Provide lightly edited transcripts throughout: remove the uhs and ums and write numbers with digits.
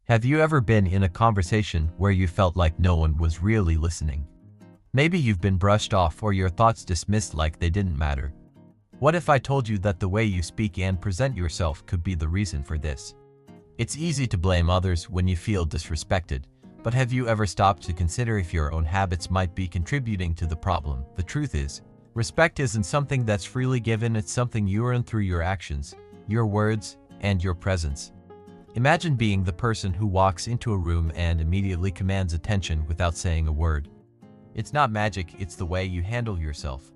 Have you ever been in a conversation where you felt like no one was really listening? Maybe you've been brushed off or your thoughts dismissed like they didn't matter. What if I told you that the way you speak and present yourself could be the reason for this? It's easy to blame others when you feel disrespected, but have you ever stopped to consider if your own habits might be contributing to the problem? The truth is, respect isn't something that's freely given, it's something you earn through your actions, your words, and your presence. Imagine being the person who walks into a room and immediately commands attention without saying a word. It's not magic, it's the way you handle yourself.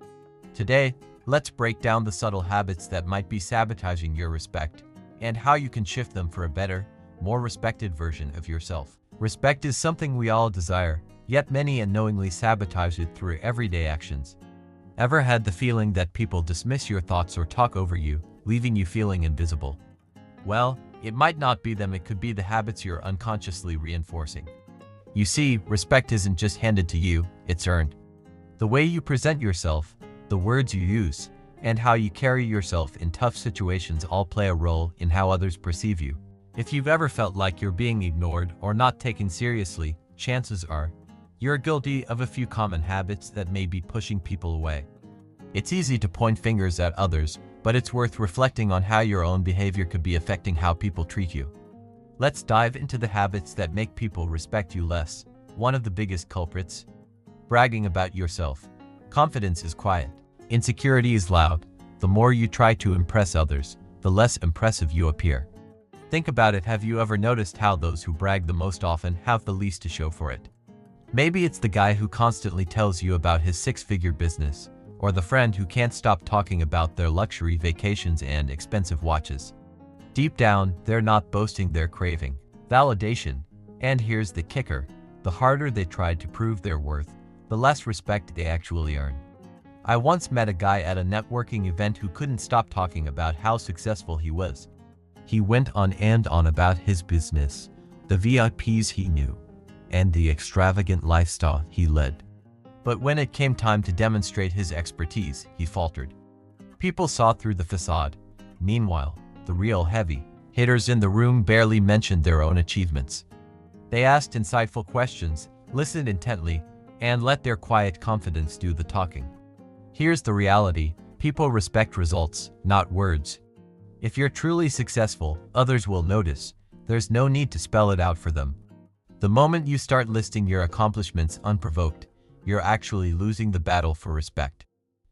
Today, let's break down the subtle habits that might be sabotaging your respect and how you can shift them for a better, more respected version of yourself. Respect is something we all desire, yet many unknowingly sabotage it through everyday actions. Ever had the feeling that people dismiss your thoughts or talk over you, leaving you feeling invisible? Well, it might not be them, it could be the habits you're unconsciously reinforcing. You see, respect isn't just handed to you, it's earned. The way you present yourself, the words you use, and how you carry yourself in tough situations all play a role in how others perceive you. If you've ever felt like you're being ignored or not taken seriously, chances are you're guilty of a few common habits that may be pushing people away. It's easy to point fingers at others, but it's worth reflecting on how your own behavior could be affecting how people treat you. Let's dive into the habits that make people respect you less. One of the biggest culprits: bragging about yourself. Confidence is quiet. Insecurity is loud. The more you try to impress others, the less impressive you appear. Think about it, have you ever noticed how those who brag the most often have the least to show for it? Maybe it's the guy who constantly tells you about his six-figure business, or the friend who can't stop talking about their luxury vacations and expensive watches. Deep down, they're not boasting, they're craving validation. And here's the kicker: the harder they try to prove their worth, the less respect they actually earn. I once met a guy at a networking event who couldn't stop talking about how successful he was. He went on and on about his business, the VIPs he knew, and the extravagant lifestyle he led. But when it came time to demonstrate his expertise, he faltered. People saw through the facade. Meanwhile, the real heavy hitters in the room barely mentioned their own achievements. They asked insightful questions, listened intently, and let their quiet confidence do the talking. Here's the reality: people respect results, not words. If you're truly successful, others will notice. There's no need to spell it out for them. The moment you start listing your accomplishments unprovoked, you're actually losing the battle for respect.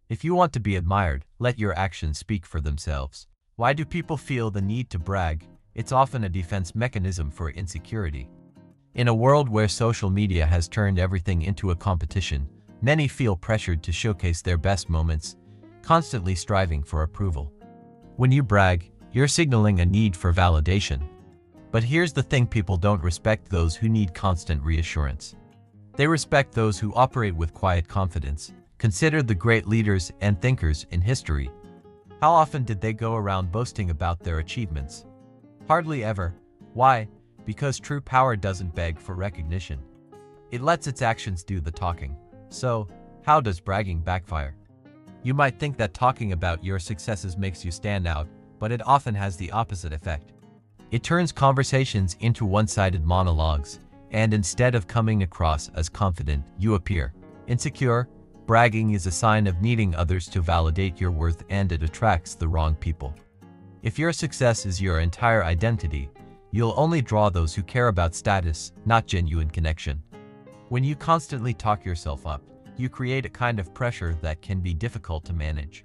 If you want to be admired, let your actions speak for themselves. Why do people feel the need to brag? It's often a defense mechanism for insecurity. In a world where social media has turned everything into a competition, many feel pressured to showcase their best moments, constantly striving for approval. When you brag, you're signaling a need for validation. But here's the thing: people don't respect those who need constant reassurance. They respect those who operate with quiet confidence. Consider the great leaders and thinkers in history. How often did they go around boasting about their achievements? Hardly ever. Why? Because true power doesn't beg for recognition. It lets its actions do the talking. So, how does bragging backfire? You might think that talking about your successes makes you stand out, but it often has the opposite effect. It turns conversations into one-sided monologues, and instead of coming across as confident, you appear insecure. Bragging is a sign of needing others to validate your worth, and it attracts the wrong people. If your success is your entire identity, you'll only draw those who care about status, not genuine connection. When you constantly talk yourself up, you create a kind of pressure that can be difficult to manage.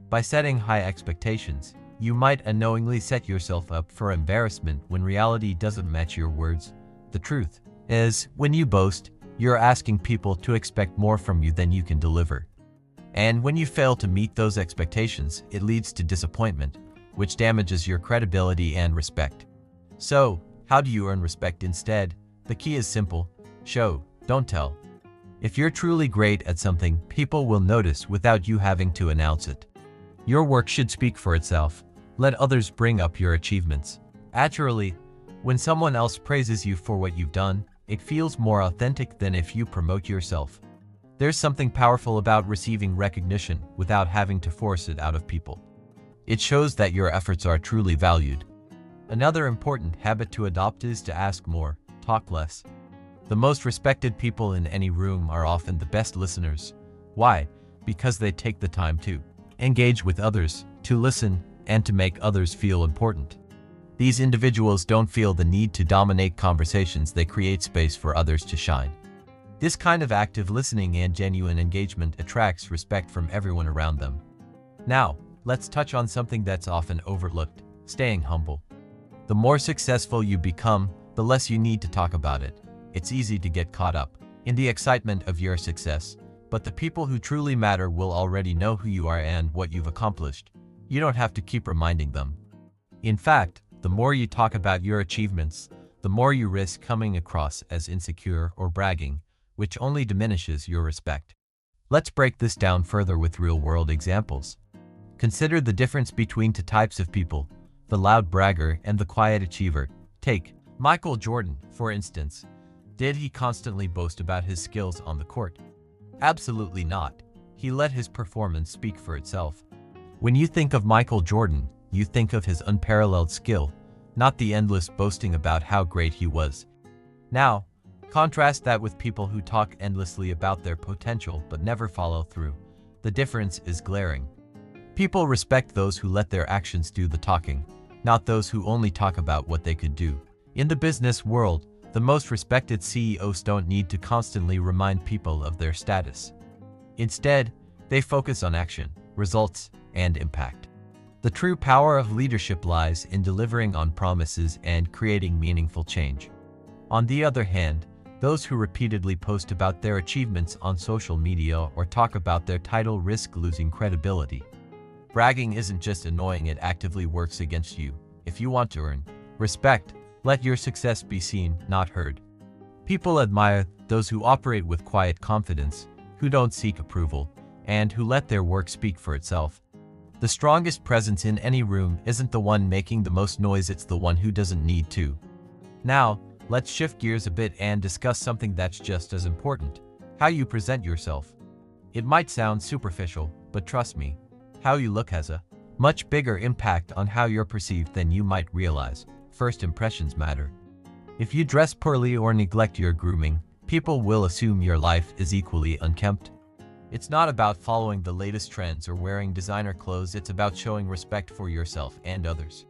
By setting high expectations, you might unknowingly set yourself up for embarrassment when reality doesn't match your words. The truth is, when you boast, you're asking people to expect more from you than you can deliver. And when you fail to meet those expectations, it leads to disappointment, which damages your credibility and respect. So, how do you earn respect instead? The key is simple: show, don't tell. If you're truly great at something, people will notice without you having to announce it. Your work should speak for itself. Let others bring up your achievements. Actually, when someone else praises you for what you've done, it feels more authentic than if you promote yourself. There's something powerful about receiving recognition without having to force it out of people. It shows that your efforts are truly valued. Another important habit to adopt is to ask more, talk less. The most respected people in any room are often the best listeners. Why? Because they take the time to engage with others, to listen, and to make others feel important. These individuals don't feel the need to dominate conversations, they create space for others to shine. This kind of active listening and genuine engagement attracts respect from everyone around them. Now, let's touch on something that's often overlooked: staying humble. The more successful you become, the less you need to talk about it. It's easy to get caught up in the excitement of your success, but the people who truly matter will already know who you are and what you've accomplished. You don't have to keep reminding them. In fact, the more you talk about your achievements, the more you risk coming across as insecure or bragging, which only diminishes your respect. Let's break this down further with real-world examples. Consider the difference between two types of people: the loud bragger and the quiet achiever. Take Michael Jordan, for instance. Did he constantly boast about his skills on the court? Absolutely not. He let his performance speak for itself. When you think of Michael Jordan, you think of his unparalleled skill, not the endless boasting about how great he was. Now, contrast that with people who talk endlessly about their potential but never follow through. The difference is glaring. People respect those who let their actions do the talking, not those who only talk about what they could do. In the business world, the most respected CEOs don't need to constantly remind people of their status. Instead, they focus on action, results, and impact. The true power of leadership lies in delivering on promises and creating meaningful change. On the other hand, those who repeatedly post about their achievements on social media or talk about their title risk losing credibility. Bragging isn't just annoying, it actively works against you. If you want to earn respect, let your success be seen, not heard. People admire those who operate with quiet confidence, who don't seek approval, and who let their work speak for itself. The strongest presence in any room isn't the one making the most noise, it's the one who doesn't need to. Now, let's shift gears a bit and discuss something that's just as important: how you present yourself. It might sound superficial, but trust me, how you look has a much bigger impact on how you're perceived than you might realize. First impressions matter. If you dress poorly or neglect your grooming, people will assume your life is equally unkempt. It's not about following the latest trends or wearing designer clothes, it's about showing respect for yourself and others.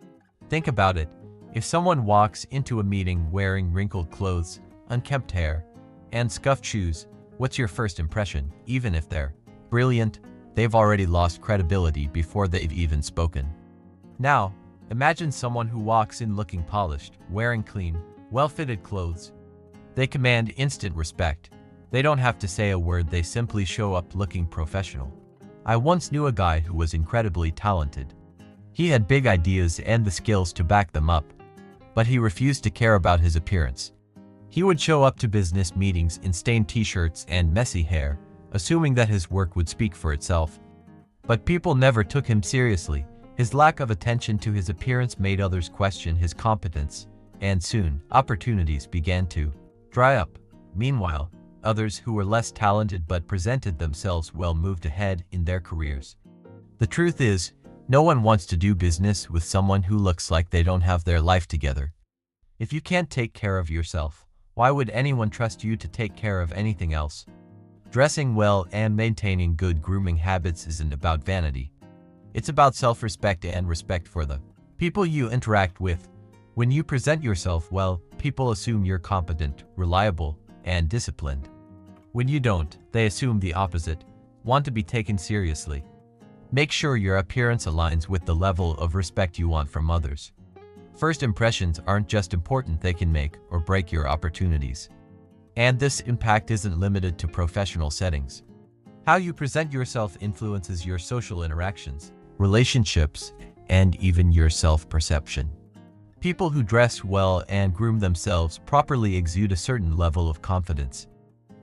Think about it. If someone walks into a meeting wearing wrinkled clothes, unkempt hair, and scuffed shoes, what's your first impression? Even if they're brilliant, they've already lost credibility before they've even spoken. Now, imagine someone who walks in looking polished, wearing clean, well-fitted clothes. They command instant respect. They don't have to say a word, they simply show up looking professional. I once knew a guy who was incredibly talented. He had big ideas and the skills to back them up, but he refused to care about his appearance. He would show up to business meetings in stained t-shirts and messy hair, assuming that his work would speak for itself. But people never took him seriously. His lack of attention to his appearance made others question his competence, and soon, opportunities began to dry up. Meanwhile, others who were less talented but presented themselves well moved ahead in their careers. The truth is, no one wants to do business with someone who looks like they don't have their life together. If you can't take care of yourself, why would anyone trust you to take care of anything else? Dressing well and maintaining good grooming habits isn't about vanity. It's about self-respect and respect for the people you interact with. When you present yourself well, people assume you're competent, reliable, and disciplined. When you don't, they assume the opposite, want to be taken seriously. Make sure your appearance aligns with the level of respect you want from others. First impressions aren't just important, they can make or break your opportunities. And this impact isn't limited to professional settings. How you present yourself influences your social interactions, relationships, and even your self-perception. People who dress well and groom themselves properly exude a certain level of confidence.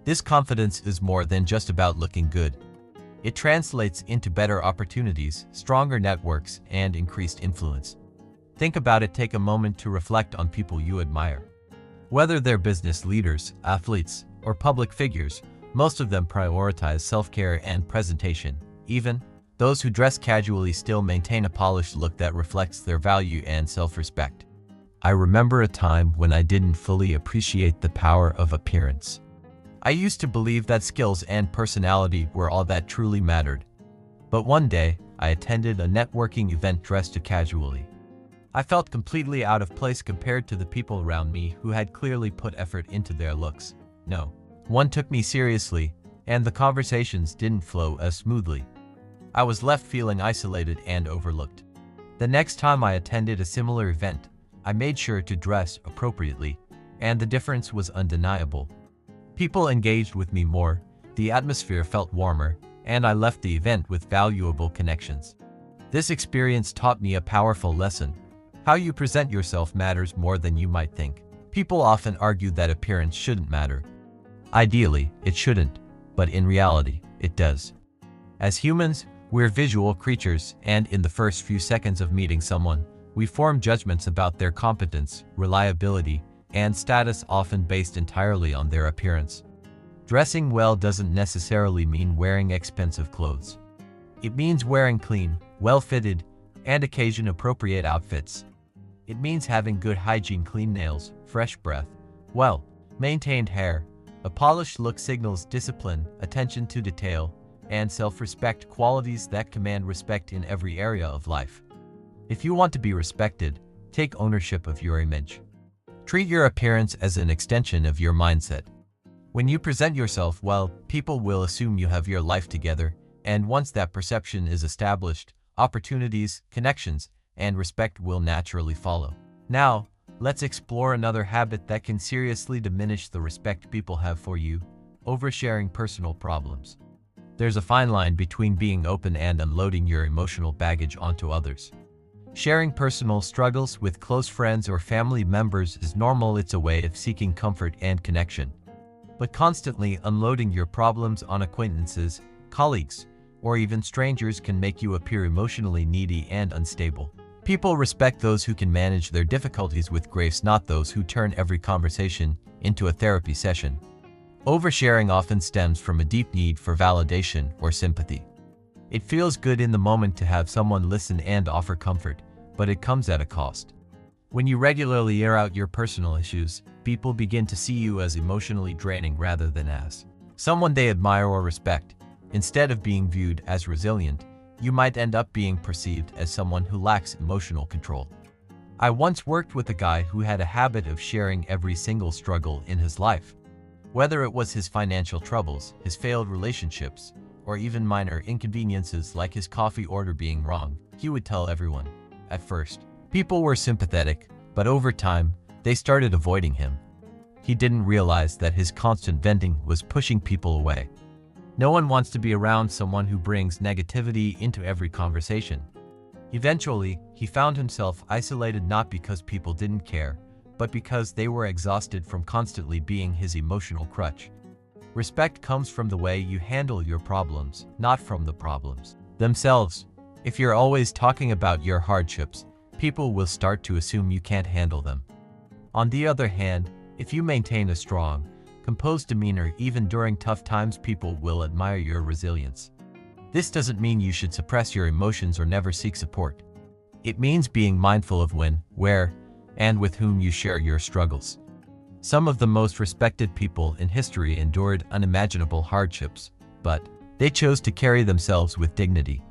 This confidence is more than just about looking good. It translates into better opportunities, stronger networks, and increased influence. Think about it, take a moment to reflect on people you admire. Whether they're business leaders, athletes, or public figures, most of them prioritize self-care and presentation. Even those who dress casually still maintain a polished look that reflects their value and self-respect. I remember a time when I didn't fully appreciate the power of appearance. I used to believe that skills and personality were all that truly mattered. But one day, I attended a networking event dressed casually. I felt completely out of place compared to the people around me who had clearly put effort into their looks. No one took me seriously, and the conversations didn't flow as smoothly. I was left feeling isolated and overlooked. The next time I attended a similar event, I made sure to dress appropriately, and the difference was undeniable. People engaged with me more, the atmosphere felt warmer, and I left the event with valuable connections. This experience taught me a powerful lesson. How you present yourself matters more than you might think. People often argue that appearance shouldn't matter. Ideally, it shouldn't, but in reality, it does. As humans, we're visual creatures, and in the first few seconds of meeting someone, we form judgments about their competence, reliability, and status, often based entirely on their appearance. Dressing well doesn't necessarily mean wearing expensive clothes. It means wearing clean, well-fitted, and occasion-appropriate outfits. It means having good hygiene, clean nails, fresh breath, well-maintained hair. A polished look signals discipline, attention to detail, and self-respect, qualities that command respect in every area of life. If you want to be respected, take ownership of your image. Treat your appearance as an extension of your mindset. When you present yourself well, people will assume you have your life together, and once that perception is established, opportunities, connections, and respect will naturally follow. Now, let's explore another habit that can seriously diminish the respect people have for you: oversharing personal problems. There's a fine line between being open and unloading your emotional baggage onto others. Sharing personal struggles with close friends or family members is normal. It's a way of seeking comfort and connection. But constantly unloading your problems on acquaintances, colleagues, or even strangers can make you appear emotionally needy and unstable. People respect those who can manage their difficulties with grace, not those who turn every conversation into a therapy session. Oversharing often stems from a deep need for validation or sympathy. It feels good in the moment to have someone listen and offer comfort, but it comes at a cost. When you regularly air out your personal issues, people begin to see you as emotionally draining rather than as someone they admire or respect. Instead of being viewed as resilient, you might end up being perceived as someone who lacks emotional control. I once worked with a guy who had a habit of sharing every single struggle in his life. Whether it was his financial troubles, his failed relationships, or even minor inconveniences like his coffee order being wrong, he would tell everyone. At first, people were sympathetic, but over time, they started avoiding him. He didn't realize that his constant venting was pushing people away. No one wants to be around someone who brings negativity into every conversation. Eventually, he found himself isolated, not because people didn't care, but because they were exhausted from constantly being his emotional crutch. Respect comes from the way you handle your problems, not from the problems themselves. If you're always talking about your hardships, people will start to assume you can't handle them. On the other hand, if you maintain a strong, composed demeanor even during tough times, people will admire your resilience. This doesn't mean you should suppress your emotions or never seek support. It means being mindful of when, where, and with whom you share your struggles. Some of the most respected people in history endured unimaginable hardships, but they chose to carry themselves with dignity.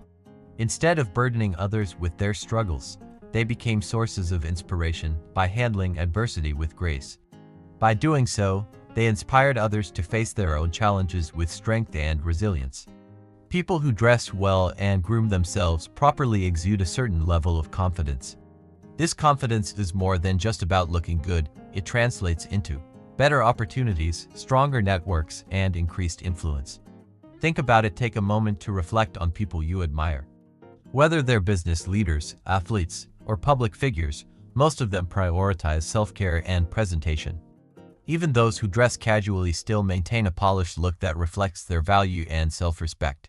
Instead of burdening others with their struggles, they became sources of inspiration by handling adversity with grace. By doing so, they inspired others to face their own challenges with strength and resilience. People who dress well and groom themselves properly exude a certain level of confidence. This confidence is more than just about looking good. It translates into better opportunities, stronger networks, and increased influence. Think about it. Take a moment to reflect on people you admire. Whether they're business leaders, athletes, or public figures, most of them prioritize self-care and presentation. Even those who dress casually still maintain a polished look that reflects their value and self-respect.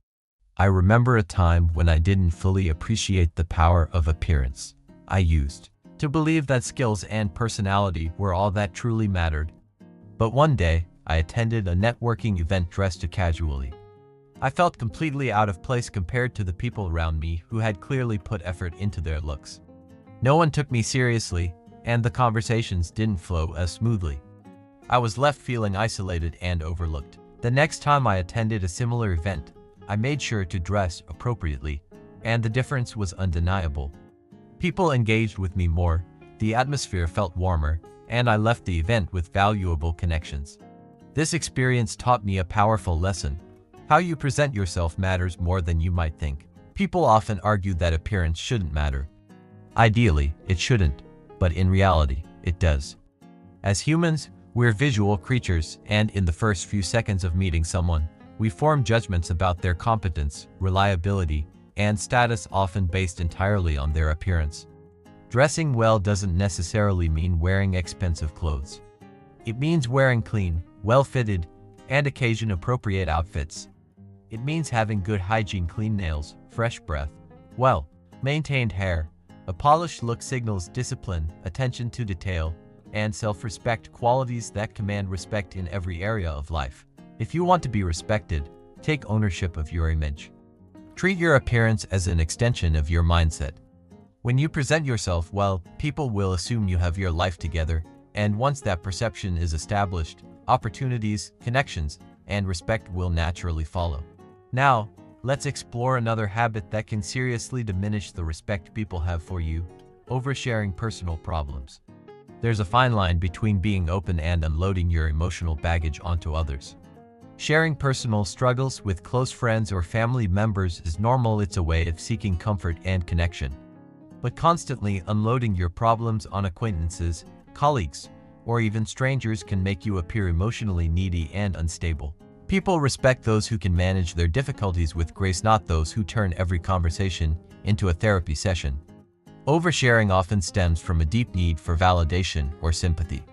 I remember a time when I didn't fully appreciate the power of appearance. I used to believe that skills and personality were all that truly mattered. But one day, I attended a networking event dressed casually. I felt completely out of place compared to the people around me who had clearly put effort into their looks. No one took me seriously, and the conversations didn't flow as smoothly. I was left feeling isolated and overlooked. The next time I attended a similar event, I made sure to dress appropriately, and the difference was undeniable. People engaged with me more, the atmosphere felt warmer, and I left the event with valuable connections. This experience taught me a powerful lesson. How you present yourself matters more than you might think. People often argue that appearance shouldn't matter. Ideally, it shouldn't, but in reality, it does. As humans, we're visual creatures, and in the first few seconds of meeting someone, we form judgments about their competence, reliability, and status, often based entirely on their appearance. Dressing well doesn't necessarily mean wearing expensive clothes. It means wearing clean, well-fitted, and occasion-appropriate outfits. It means having good hygiene, clean nails, fresh breath, well-maintained hair. A polished look signals discipline, attention to detail, and self-respect, qualities that command respect in every area of life. If you want to be respected, take ownership of your image. Treat your appearance as an extension of your mindset. When you present yourself well, people will assume you have your life together, and once that perception is established, opportunities, connections, and respect will naturally follow. Now, let's explore another habit that can seriously diminish the respect people have for you: oversharing personal problems. There's a fine line between being open and unloading your emotional baggage onto others. Sharing personal struggles with close friends or family members is normal. It's a way of seeking comfort and connection. But constantly unloading your problems on acquaintances, colleagues, or even strangers can make you appear emotionally needy and unstable. People respect those who can manage their difficulties with grace, not those who turn every conversation into a therapy session. Oversharing often stems from a deep need for validation or sympathy.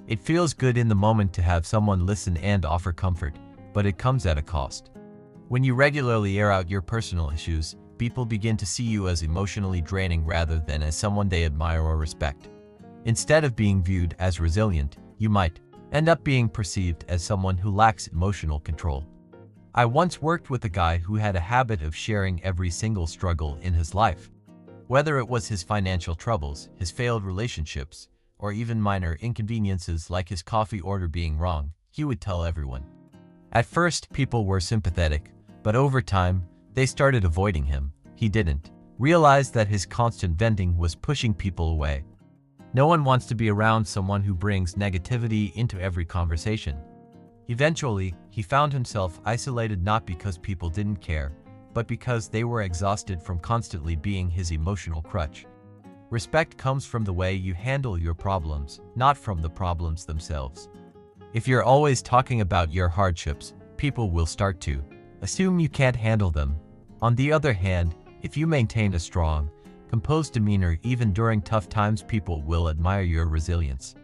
It feels good in the moment to have someone listen and offer comfort, but it comes at a cost. When you regularly air out your personal issues, people begin to see you as emotionally draining rather than as someone they admire or respect. Instead of being viewed as resilient, you might end up being perceived as someone who lacks emotional control. I once worked with a guy who had a habit of sharing every single struggle in his life. Whether it was his financial troubles, his failed relationships, or even minor inconveniences like his coffee order being wrong, he would tell everyone. At first, people were sympathetic, but over time, they started avoiding him. He didn't realize that his constant venting was pushing people away. No one wants to be around someone who brings negativity into every conversation. Eventually, he found himself isolated, not because people didn't care, but because they were exhausted from constantly being his emotional crutch. Respect comes from the way you handle your problems, not from the problems themselves. If you're always talking about your hardships, people will start to assume you can't handle them. On the other hand, if you maintain a strong, composed demeanor even during tough times, people will admire your resilience.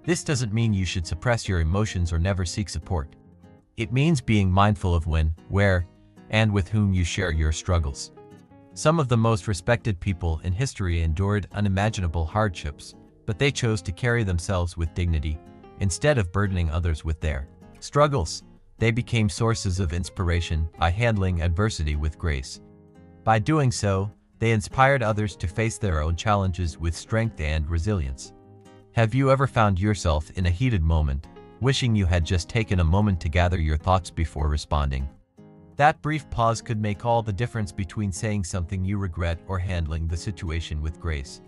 This doesn't mean you should suppress your emotions or never seek support. It means being mindful of when, where, and with whom you share your struggles. Some of the most respected people in history endured unimaginable hardships, but they chose to carry themselves with dignity. Instead of burdening others with their struggles, they became sources of inspiration by handling adversity with grace. By doing so, they inspired others to face their own challenges with strength and resilience. Have you ever found yourself in a heated moment, wishing you had just taken a moment to gather your thoughts before responding? That brief pause could make all the difference between saying something you regret or handling the situation with grace.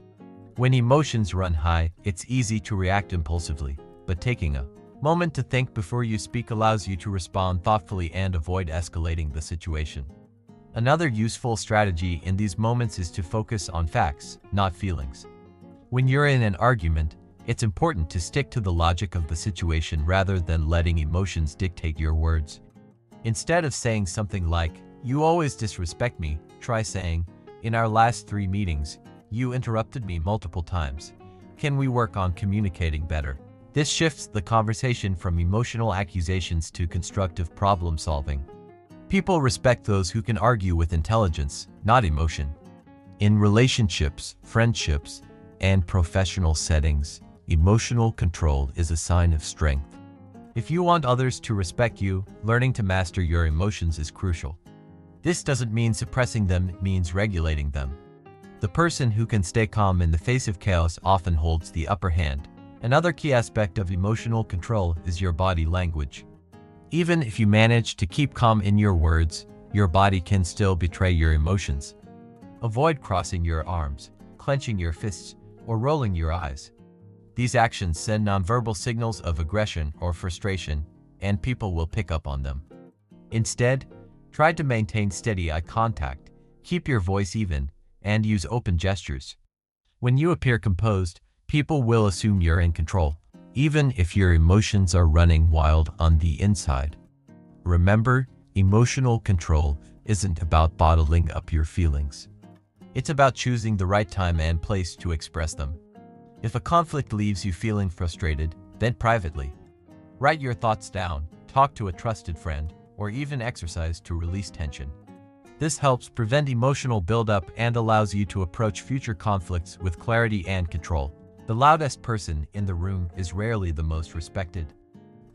When emotions run high, it's easy to react impulsively, but taking a moment to think before you speak allows you to respond thoughtfully and avoid escalating the situation. Another useful strategy in these moments is to focus on facts, not feelings. When you're in an argument, it's important to stick to the logic of the situation rather than letting emotions dictate your words. Instead of saying something like, "You always disrespect me," try saying, "In our last 3 meetings, you interrupted me multiple times. Can we work on communicating better?" This shifts the conversation from emotional accusations to constructive problem solving. People respect those who can argue with intelligence, not emotion. In relationships, friendships, and professional settings, emotional control is a sign of strength. If you want others to respect you, learning to master your emotions is crucial. This doesn't mean suppressing them, it means regulating them. The person who can stay calm in the face of chaos often holds the upper hand. Another key aspect of emotional control is your body language. Even if you manage to keep calm in your words, your body can still betray your emotions. Avoid crossing your arms, clenching your fists, or rolling your eyes. These actions send nonverbal signals of aggression or frustration, and people will pick up on them. Instead, try to maintain steady eye contact, keep your voice even, and use open gestures. When you appear composed, people will assume you're in control, even if your emotions are running wild on the inside. Remember, emotional control isn't about bottling up your feelings. It's about choosing the right time and place to express them. If a conflict leaves you feeling frustrated, vent privately. Write your thoughts down, talk to a trusted friend, or even exercise to release tension. This helps prevent emotional buildup and allows you to approach future conflicts with clarity and control. The loudest person in the room is rarely the most respected.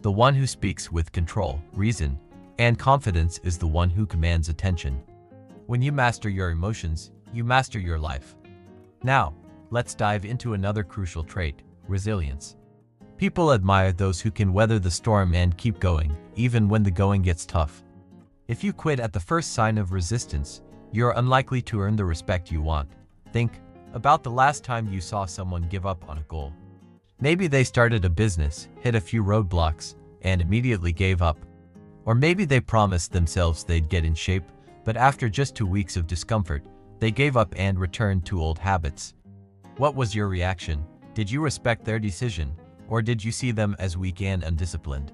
The one who speaks with control, reason, and confidence is the one who commands attention. When you master your emotions, you master your life. Now, let's dive into another crucial trait, resilience. People admire those who can weather the storm and keep going, even when the going gets tough. If you quit at the first sign of resistance, you're unlikely to earn the respect you want. Think about the last time you saw someone give up on a goal. Maybe they started a business, hit a few roadblocks, and immediately gave up. Or maybe they promised themselves they'd get in shape, but after just 2 weeks of discomfort, they gave up and returned to old habits. What was your reaction? Did you respect their decision, or did you see them as weak and undisciplined?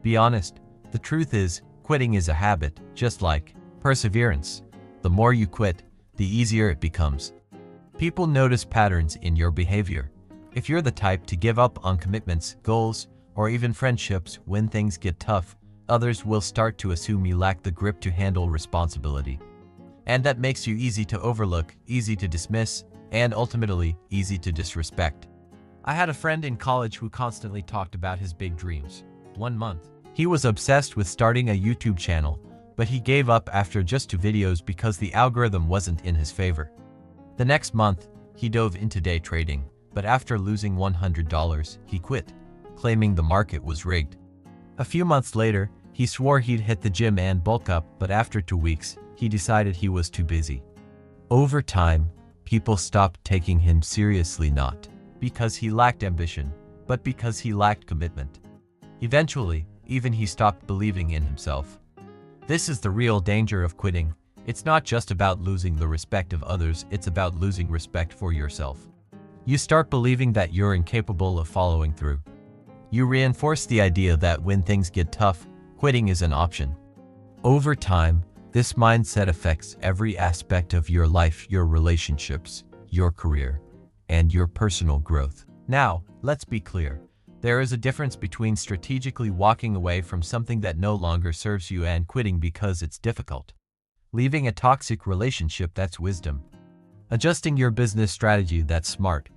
Be honest. The truth is, quitting is a habit, just like perseverance. The more you quit, the easier it becomes. People notice patterns in your behavior. If you're the type to give up on commitments, goals, or even friendships when things get tough, others will start to assume you lack the grip to handle responsibility. And that makes you easy to overlook, easy to dismiss, and ultimately easy to disrespect. I had a friend in college who constantly talked about his big dreams. One month, he was obsessed with starting a YouTube channel, but he gave up after just 2 videos because the algorithm wasn't in his favor. The next month, he dove into day trading, but after losing $100, he quit, claiming the market was rigged. A few months later, he swore he'd hit the gym and bulk up, but after 2 weeks, he decided he was too busy. Over time, people stopped taking him seriously, not because he lacked ambition, but because he lacked commitment. Eventually, even he stopped believing in himself. This is the real danger of quitting. It's not just about losing the respect of others, it's about losing respect for yourself. You start believing that you're incapable of following through. You reinforce the idea that when things get tough, quitting is an option. Over time, this mindset affects every aspect of your life, your relationships, your career, and your personal growth. Now, let's be clear. There is a difference between strategically walking away from something that no longer serves you and quitting because it's difficult. Leaving a toxic relationship, that's wisdom. Adjusting your business strategy, that's smart.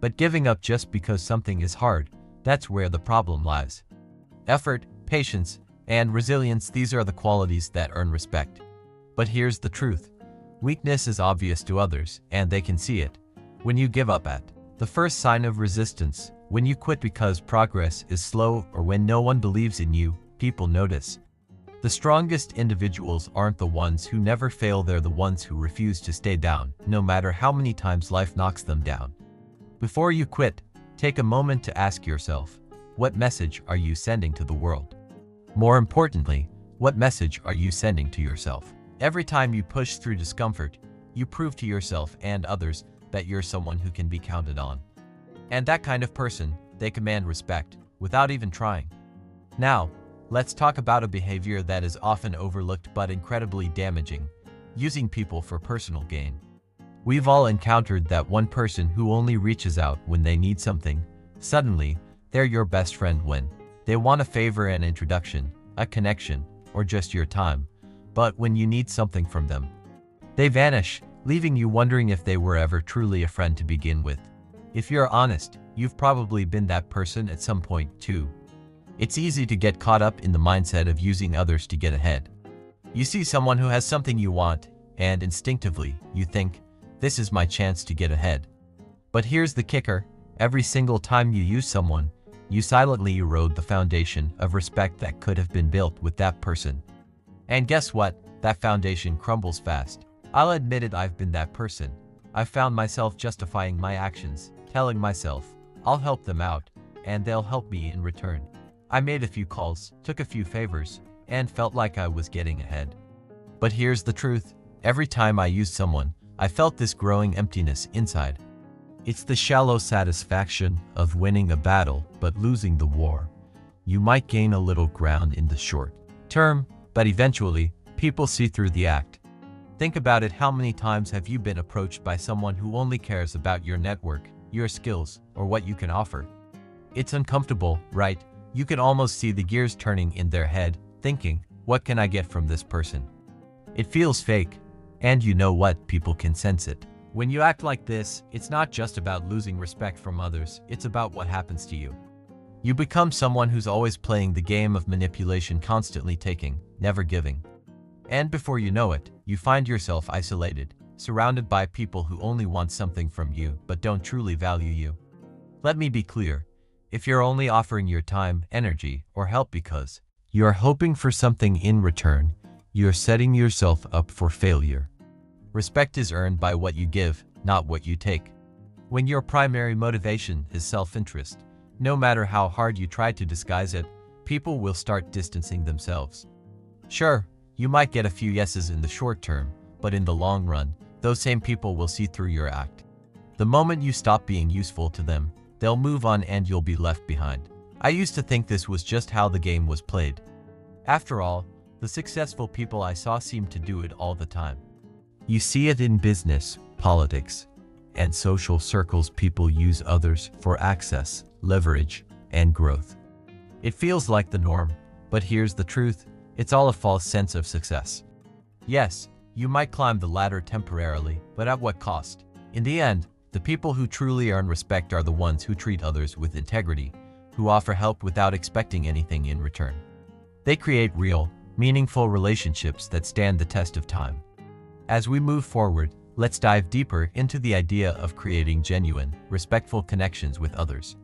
But giving up just because something is hard, that's where the problem lies. Effort, patience, and resilience, these are the qualities that earn respect. But here's the truth. Weakness is obvious to others, and they can see it. When you give up at the first sign of resistance, when you quit because progress is slow, or when no one believes in you, people notice. The strongest individuals aren't the ones who never fail, they're the ones who refuse to stay down, no matter how many times life knocks them down. Before you quit, take a moment to ask yourself, what message are you sending to the world? More importantly, what message are you sending to yourself? Every time you push through discomfort, you prove to yourself and others that you're someone who can be counted on. And that kind of person, they command respect, without even trying. Now, let's talk about a behavior that is often overlooked but incredibly damaging, using people for personal gain. We've all encountered that one person who only reaches out when they need something. Suddenly, they're your best friend when they want a favor, an introduction, a connection, or just your time. But when you need something from them, they vanish, leaving you wondering if they were ever truly a friend to begin with. If you're honest, you've probably been that person at some point too. It's easy to get caught up in the mindset of using others to get ahead. You see someone who has something you want, and instinctively, you think, This is my chance to get ahead. But here's the kicker. Every single time you use someone, you silently erode the foundation of respect that could have been built with that person. And guess what? That foundation crumbles fast. I'll admit it, I've been that person. I found myself justifying my actions, telling myself, I'll help them out, and they'll help me in return. I made a few calls, took a few favors, and felt like I was getting ahead. But here's the truth. Every time I used someone, I felt this growing emptiness inside. It's the shallow satisfaction of winning a battle but losing the war. You might gain a little ground in the short term, but eventually, people see through the act. Think about it. How many times have you been approached by someone who only cares about your network, your skills, or what you can offer? It's uncomfortable, right? You can almost see the gears turning in their head, thinking, what can I get from this person? It feels fake, and you know what? People can sense it. When you act like this, it's not just about losing respect from others, it's about what happens to you. You become someone who's always playing the game of manipulation, constantly taking, never giving. And before you know it, you find yourself isolated, surrounded by people who only want something from you but don't truly value you. Let me be clear. If you're only offering your time, energy, or help because you're hoping for something in return, you're setting yourself up for failure. Respect is earned by what you give, not what you take. When your primary motivation is self-interest, no matter how hard you try to disguise it, people will start distancing themselves. Sure, you might get a few yeses in the short term, but in the long run, those same people will see through your act. The moment you stop being useful to them, they'll move on and you'll be left behind. I used to think this was just how the game was played. After all, the successful people I saw seemed to do it all the time. You see it in business, politics, and social circles. People use others for access, leverage, and growth. It feels like the norm, but here's the truth. It's all a false sense of success. Yes, you might climb the ladder temporarily, but at what cost? In the end, the people who truly earn respect are the ones who treat others with integrity, who offer help without expecting anything in return. They create real, meaningful relationships that stand the test of time. As we move forward, let's dive deeper into the idea of creating genuine, respectful connections with others.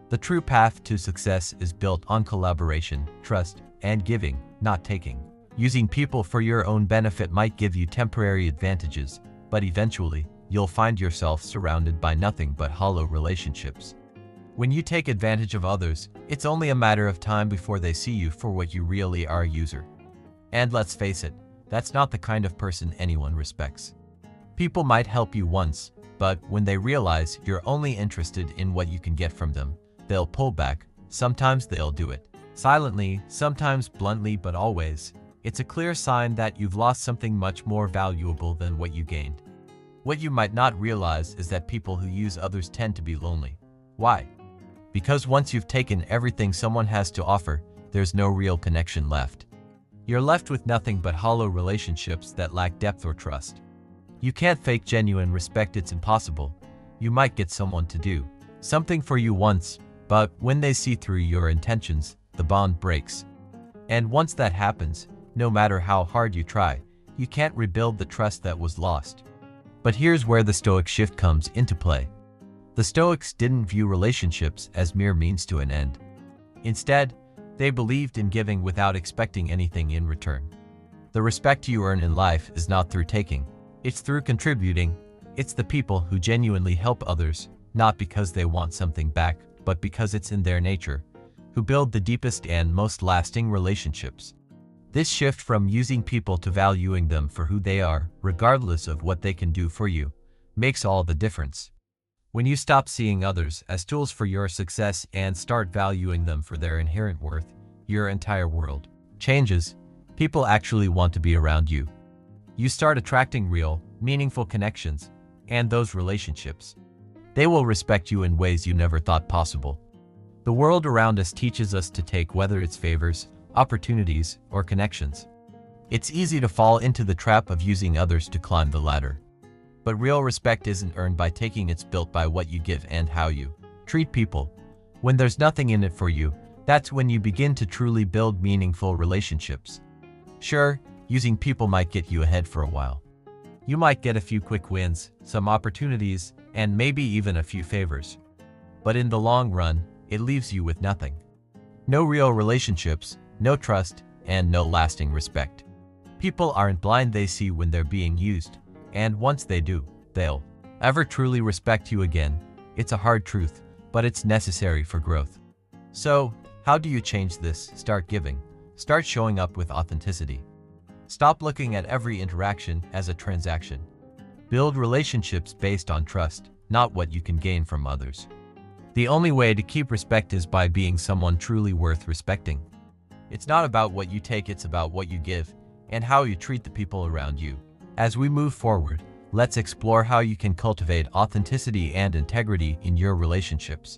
The true path to success is built on collaboration, trust, and giving, not taking. Using people for your own benefit might give you temporary advantages, but eventually, you'll find yourself surrounded by nothing but hollow relationships. When you take advantage of others, it's only a matter of time before they see you for what you really are, a user. And let's face it, that's not the kind of person anyone respects. People might help you once, but when they realize you're only interested in what you can get from them, they'll pull back. Sometimes they'll do it silently, sometimes bluntly, but always, it's a clear sign that you've lost something much more valuable than what you gained. What you might not realize is that people who use others tend to be lonely. Why? Because once you've taken everything someone has to offer, there's no real connection left. You're left with nothing but hollow relationships that lack depth or trust. You can't fake genuine respect, it's impossible. You might get someone to do something for you once, but when they see through your intentions, the bond breaks. And once that happens, no matter how hard you try, you can't rebuild the trust that was lost. But here's where the Stoic shift comes into play. The Stoics didn't view relationships as mere means to an end. Instead, they believed in giving without expecting anything in return. The respect you earn in life is not through taking, it's through contributing. It's the people who genuinely help others, not because they want something back, but because it's in their nature, who build the deepest and most lasting relationships. This shift from using people to valuing them for who they are, regardless of what they can do for you, makes all the difference. When you stop seeing others as tools for your success and start valuing them for their inherent worth, your entire world changes. People actually want to be around you. You start attracting real, meaningful connections, and those relationships, they will respect you in ways you never thought possible. The world around us teaches us to take, whether it's favors, opportunities, or connections. It's easy to fall into the trap of using others to climb the ladder. But real respect isn't earned by taking, it's built by what you give and how you treat people. When there's nothing in it for you, that's when you begin to truly build meaningful relationships. Sure, using people might get you ahead for a while. You might get a few quick wins, some opportunities, and maybe even a few favors. But in the long run, it leaves you with nothing. No real relationships, no trust, and no lasting respect. People aren't blind, they see when they're being used, and once they do, they'll ever truly respect you again. It's a hard truth, but it's necessary for growth. So, how do you change this? Start giving. Start showing up with authenticity. Stop looking at every interaction as a transaction. Build relationships based on trust, not what you can gain from others. The only way to keep respect is by being someone truly worth respecting. It's not about what you take, it's about what you give and how you treat the people around you. As we move forward, let's explore how you can cultivate authenticity and integrity in your relationships.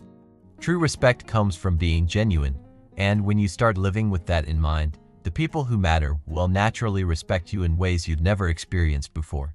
True respect comes from being genuine, and when you start living with that in mind, the people who matter will naturally respect you in ways you'd never experienced before.